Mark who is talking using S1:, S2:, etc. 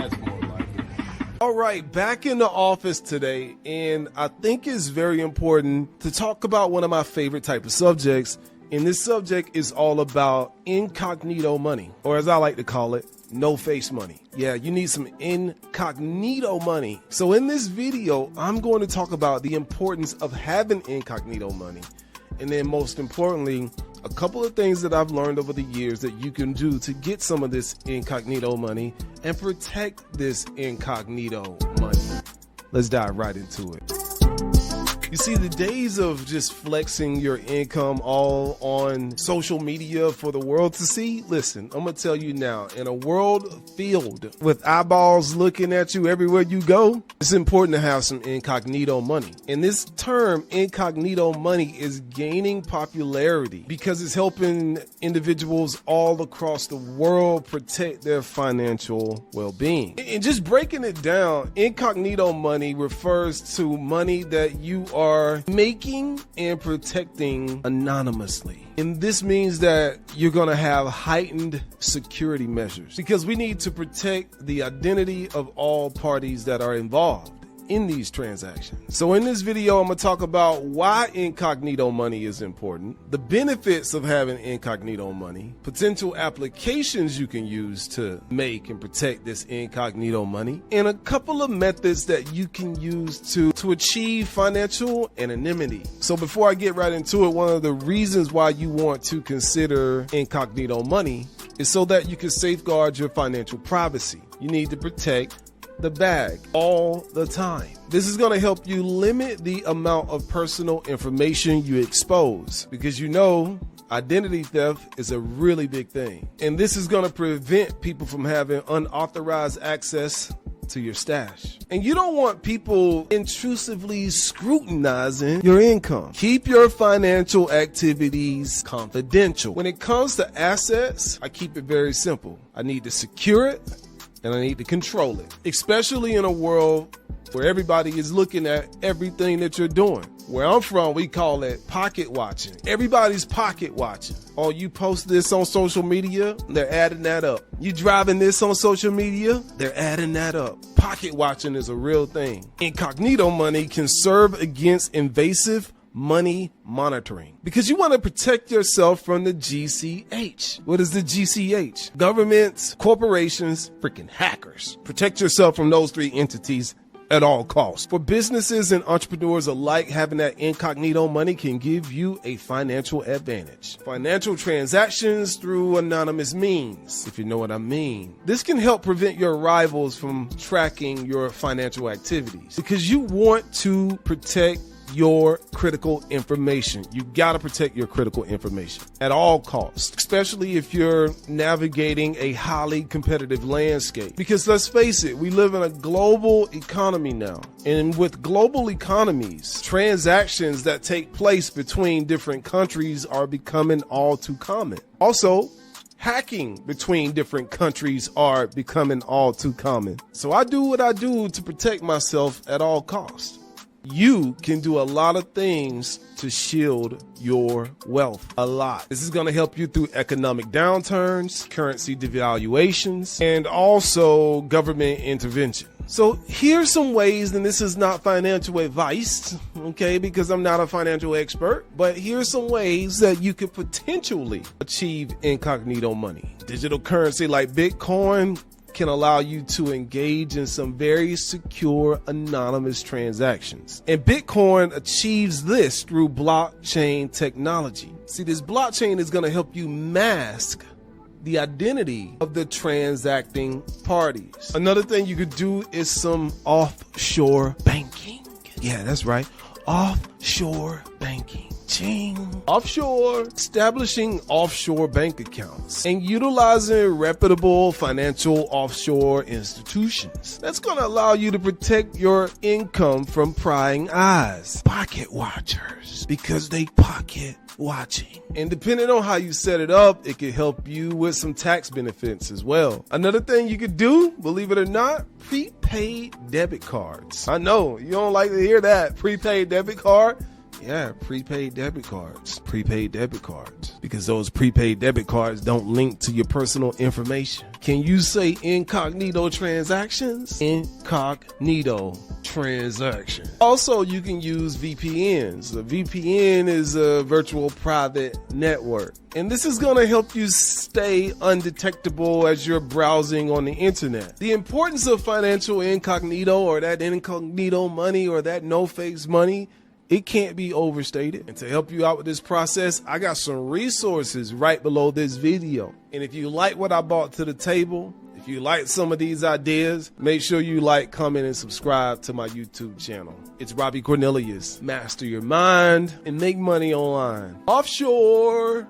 S1: That's more like it. All right, back in the office today, and I think it's very important to talk about one of my favorite type of subjects. And this subject is all about incognito money, or as I like to call it, no face money. Yeah, you need some incognito money. So in this video, I'm going to talk about the importance of having incognito money. And then most importantly, a couple of things that I've learned over the years that you can do to get some of this incognito money and protect this incognito money. Let's dive right into it. You see, the days of just flexing your income all on social media for the world to see, listen, I'm going to tell you now, in a world filled with eyeballs looking at you everywhere you go, it's important to have some incognito money. And this term, incognito money, is gaining popularity because it's helping individuals all across the world protect their financial well-being. And just breaking it down, incognito money refers to money that you are making and protecting anonymously. And this means that you're going to have heightened security measures because we need to protect the identity of all parties that are involved in these transactions. So in this video, I'm going to talk about why incognito money is important, the benefits of having incognito money, potential applications you can use to make and protect this incognito money, and a couple of methods that you can use to achieve financial anonymity. So before I get right into it, one of the reasons why you want to consider incognito money is so that you can safeguard your financial privacy. You need to protect the bag all the time. This is going to help you limit the amount of personal information you expose because you know identity theft is a really big thing. And this is going to prevent people from having unauthorized access to your stash. And you don't want people intrusively scrutinizing your income. Keep your financial activities confidential. When it comes to assets, I keep it very simple. I need to secure it and I need to control it, especially in a world where everybody is looking at everything that you're doing. Where I'm from, we call it pocket watching. Everybody's pocket watching. Oh, you post this on social media, they're adding that up. You driving this on social media, they're adding that up. Pocket watching is a real thing. Incognito money can serve against invasive money monitoring because you want to protect yourself from the GCH. What is the GCH? Governments, corporations, freaking hackers. Protect yourself from those three entities at all costs. For businesses and entrepreneurs alike, having that incognito money can give you a financial advantage. Financial transactions through anonymous means, if you know what I mean. This can help prevent your rivals from tracking your financial activities because you want to protect your critical information. You got to protect your critical information at all costs, especially if you're navigating a highly competitive landscape. Because let's face it, we live in a global economy now. And with global economies, transactions that take place between different countries are becoming all too common. Also, hacking between different countries are becoming all too common. So I do what I do to protect myself at all costs. You can do a lot of things to shield your wealth. A lot. This is going to help you through economic downturns, currency devaluations, and also government intervention. So here's some ways, and this is not financial advice, okay, because I'm not a financial expert, but here's some ways that you could potentially achieve incognito money. Digital currency like Bitcoin can allow you to engage in some very secure anonymous transactions. And Bitcoin achieves this through blockchain technology. See, this blockchain is going to help you mask the identity of the transacting parties. Another thing you could do is some offshore banking. Yeah, that's right. Offshore banking. Ching. Offshore, establishing offshore bank accounts and utilizing reputable financial offshore institutions. That's going to allow you to protect your income from prying eyes. Pocket watchers, because they pocket watching. And depending on how you set it up, it can help you with some tax benefits as well. Another thing you could do, believe it or not, prepaid debit cards. I know you don't like to hear that. Prepaid debit card. Yeah, prepaid debit cards. Prepaid debit cards. Because those prepaid debit cards don't link to your personal information. Can you say incognito transactions? Incognito transaction. Also, you can use VPNs. A VPN is a virtual private network. And this is going to help you stay undetectable as you're browsing on the internet. The importance of financial incognito, or that incognito money, or that no-face money, it can't be overstated. And to help you out with this process, I got some resources right below this video. And if you like what I brought to the table, if you like some of these ideas, make sure you like, comment, and subscribe to my YouTube channel. It's Robbie Cornelius. Master your mind and make money online. Offshore.